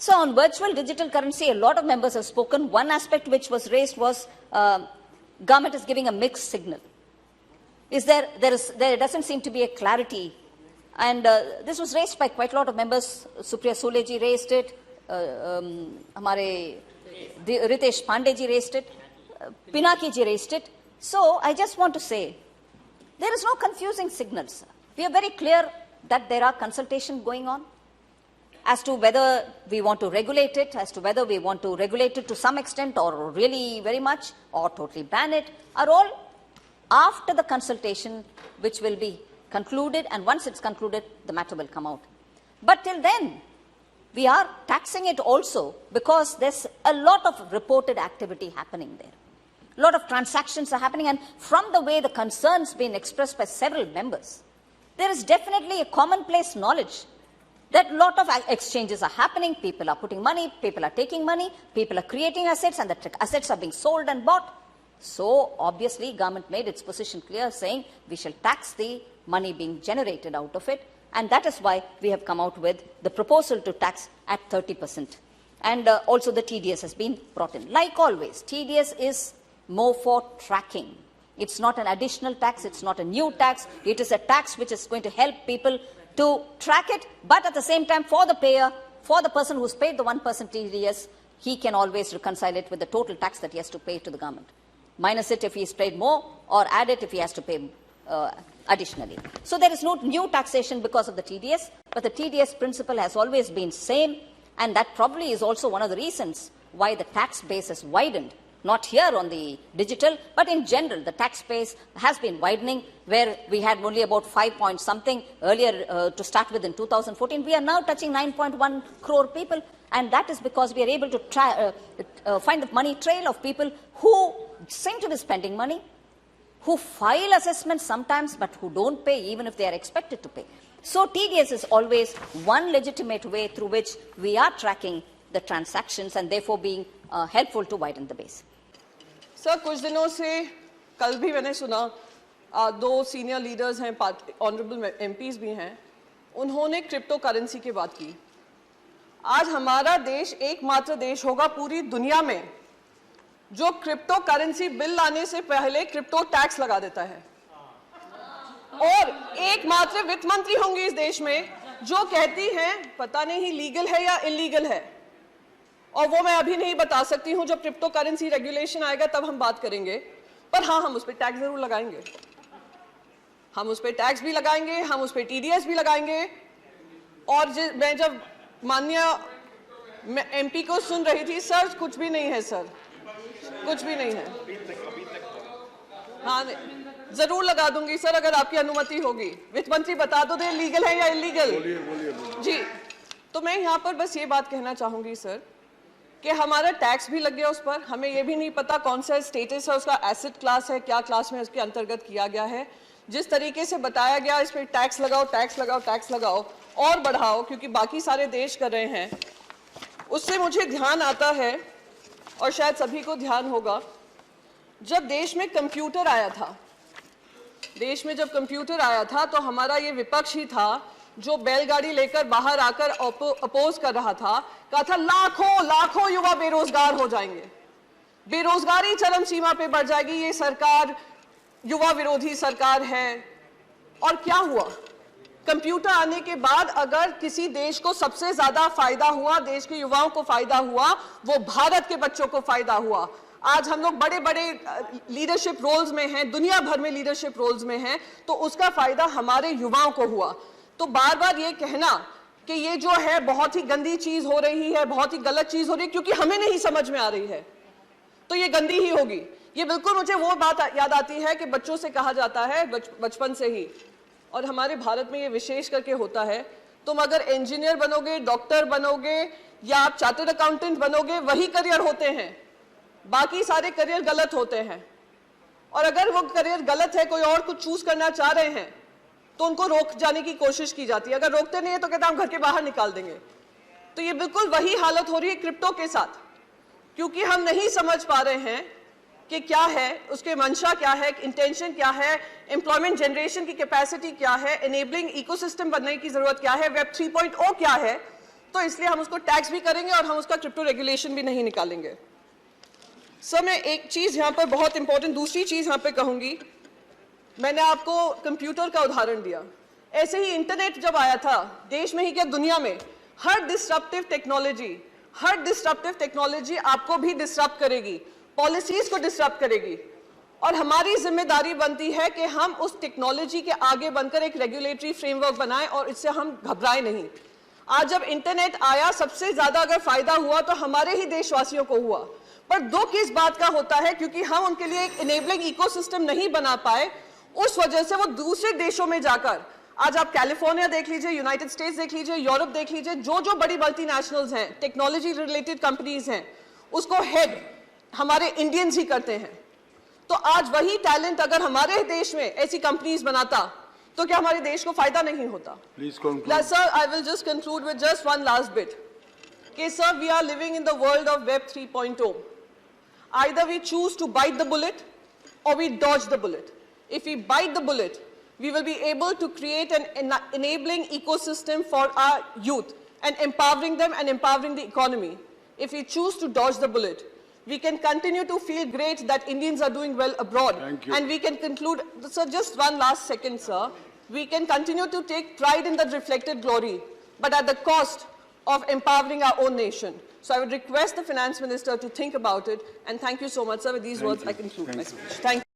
So on virtual digital currency, a lot of members have spoken. One aspect which was raised was government is giving a mixed signal. There doesn't seem to be a clarity. And this was raised by quite a lot of members. Supriya Sule ji raised it. Ritesh Pandey ji raised it. Pinaki ji raised it. So I just want to say, there is no confusing signals. We are very clear that there are consultations going on as to whether we want to regulate it, as to whether we want to regulate it to some extent or really very much or totally ban it, are all after the consultation which will be concluded, and once it's concluded, the matter will come out. But till then, we are taxing it also because there's a lot of reported activity happening there. A lot of transactions are happening, and from the way the concerns being expressed by several members, there is definitely a commonplace knowledge that a lot of exchanges are happening, people are putting money, people are taking money, people are creating assets, and the assets are being sold and bought. So, obviously, government made its position clear, saying we shall tax the money being generated out of it, and that is why we have come out with the proposal to tax at 30%. And also the TDS has been brought in. Like always, TDS is more for tracking. It's not an additional tax, it's not a new tax, it is a tax which is going to help people to track it, but at the same time, for the payer, for the person who's paid the 1% TDS, he can always reconcile it with the total tax that he has to pay to the government. Minus it if he's paid more, or add it if he has to pay additionally. So there is no new taxation because of the TDS, but the TDS principle has always been same, and that probably is also one of the reasons why the tax base has widened. Not here on the digital, but in general, the tax base has been widening, where we had only about 5 point something earlier to start with in 2014. We are now touching 9.1 crore people, and that is because we are able to find the money trail of people who seem to be spending money, who file assessments sometimes, but who don't pay even if they are expected to pay. So TDS is always one legitimate way through which we are tracking the transactions and therefore being helpful to widen the base. Sir, कुछ दिनों से कल भी मैंने सुना दो senior leaders हैं, honourable MPs भी हैं, उन्होंने क्रिप्टो करेंसी की बात की। आज हमारा देश एकमात्र देश होगा पूरी दुनिया में जो क्रिप्टो करेंसी बिल लाने से पहले क्रिप्टो टैक्स लगा देता है, और एकमात्र वित्त मंत्री होंगी इस देश में जो कहती हैं पता नहीं लीगल है या इलीगल है, और वो मैं अभी नहीं बता सकती हूं। जब क्रिप्टो करेंसी रेगुलेशन आएगा तब हम बात करेंगे, पर हाँ, हम उस पर टैक्स जरूर लगाएंगे, हम उस पर टैक्स भी लगाएंगे, हम उस पर टीडीएस भी लगाएंगे। और मैं जब माननीय एमपी को सुन रही थी, सर कुछ भी नहीं है, सर कुछ भी नहीं है। हाँ, जरूर लगा दूंगी सर, अगर आपकी अनुमति होगी। वित्त मंत्री बता दो दे लीगल है या इलीगल। जी, तो मैं यहाँ पर बस ये बात कहना चाहूंगी सर कि हमारा टैक्स भी लग गया उस पर, हमें ये भी नहीं पता कौन सा स्टेटस है उसका, एसेट क्लास है, क्या क्लास में उसके अंतर्गत किया गया है। जिस तरीके से बताया गया इस पर टैक्स लगाओ, टैक्स लगाओ, टैक्स लगाओ और बढ़ाओ, क्योंकि बाकी सारे देश कर रहे हैं, उससे मुझे ध्यान आता है, और शायद सभी को ध्यान होगा, जब देश में कंप्यूटर आया था, देश में जब कंप्यूटर आया था तो हमारा ये विपक्ष ही था जो बैलगाड़ी लेकर बाहर आकर अपोज कर रहा था, कहा था लाखों लाखों युवा बेरोजगार हो जाएंगे, बेरोजगारी चरम सीमा पे बढ़ जाएगी, ये सरकार युवा विरोधी सरकार है। और क्या हुआ? कंप्यूटर आने के बाद अगर किसी देश को सबसे ज्यादा फायदा हुआ, देश के युवाओं को फायदा हुआ, वो भारत के बच्चों को फायदा हुआ। आज हम लोग बड़े बड़े लीडरशिप रोल्स में हैं, दुनिया भर में लीडरशिप रोल्स में हैं, तो उसका फायदा हमारे युवाओं को हुआ। तो बार बार ये कहना कि ये जो है बहुत ही गंदी चीज हो रही है, बहुत ही गलत चीज हो रही है, क्योंकि हमें नहीं समझ में आ रही है, तो ये गंदी ही होगी। ये बिल्कुल मुझे वो बात याद आती है कि बच्चों से कहा जाता है बचपन से ही, और हमारे भारत में ये विशेष करके होता है, तुम अगर इंजीनियर बनोगे, डॉक्टर बनोगे या आप चार्टर्ड अकाउंटेंट बनोगे, वही करियर होते हैं, बाकी सारे करियर गलत होते हैं। और अगर वो करियर गलत है, कोई और कुछ चूज करना चाह रहे हैं, तो उनको रोक जाने की कोशिश की जाती है। अगर रोकते नहीं है तो कहते हैं हम घर के बाहर निकाल देंगे। तो ये बिल्कुल वही हालत हो रही है क्रिप्टो के साथ, क्योंकि हम नहीं समझ पा रहे हैं कि क्या है उसके मंशा, क्या है इंटेंशन, क्या है एम्प्लॉयमेंट जनरेशन की कैपेसिटी, क्या है एनेबलिंग इकोसिस्टम बनने की जरूरत, क्या है वेब 3.0 क्या है, तो इसलिए हम उसको टैक्स भी करेंगे और हम उसका क्रिप्टो रेगुलेशन भी नहीं निकालेंगे। सर मैं एक चीज यहां पर बहुत इंपॉर्टेंट दूसरी चीज यहां पे कहूंगी, मैंने आपको कंप्यूटर का उदाहरण दिया, ऐसे ही इंटरनेट जब आया था देश में ही क्या दुनिया में, हर डिस्ट्रप्टिव टेक्नोलॉजी आपको भी डिस्टर्ब करेगी, पॉलिसीज को डिस्टर्ब करेगी, और हमारी जिम्मेदारी बनती है कि हम उस टेक्नोलॉजी के आगे बनकर एक रेगुलेटरी फ्रेमवर्क बनाएं और इससे हम घबराएं नहीं। आज जब इंटरनेट आया सबसे ज्यादा अगर फायदा हुआ तो हमारे ही देशवासियों को हुआ, पर दुख इस बात का होता है क्योंकि हम उनके लिए एक इनेबलिंग इकोसिस्टम नहीं बना पाए, उस वजह से वो दूसरे देशों में जाकर, आज आप कैलिफोर्निया देख लीजिए, यूनाइटेड स्टेट्स देख लीजिए, यूरोप देख लीजिए, जो बड़ी मल्टीनेशनल्स हैं, टेक्नोलॉजी रिलेटेड कंपनीज हैं, उसको हेड हमारे इंडियंस ही करते हैं। तो आज वही टैलेंट अगर हमारे देश में ऐसी कंपनीज बनाता तो क्या हमारे देश को फायदा नहीं होता? Sir I will just conclude with just one last bit कि sir we are living in the world of web 3.0. Either we choose to bite the bullet or we dodge the bullet. If we bite the bullet, we will be able to create an enabling ecosystem for our youth and empowering them and empowering the economy. If we choose to dodge the bullet, we can continue to feel great that Indians are doing well abroad. Thank you. And we can conclude, sir, just one last second, sir. We can continue to take pride in the reflected glory, but at the cost of empowering our own nation. So I would request the Finance Minister to think about it, and thank you so much, sir. With these words, I conclude my speech. Thank you.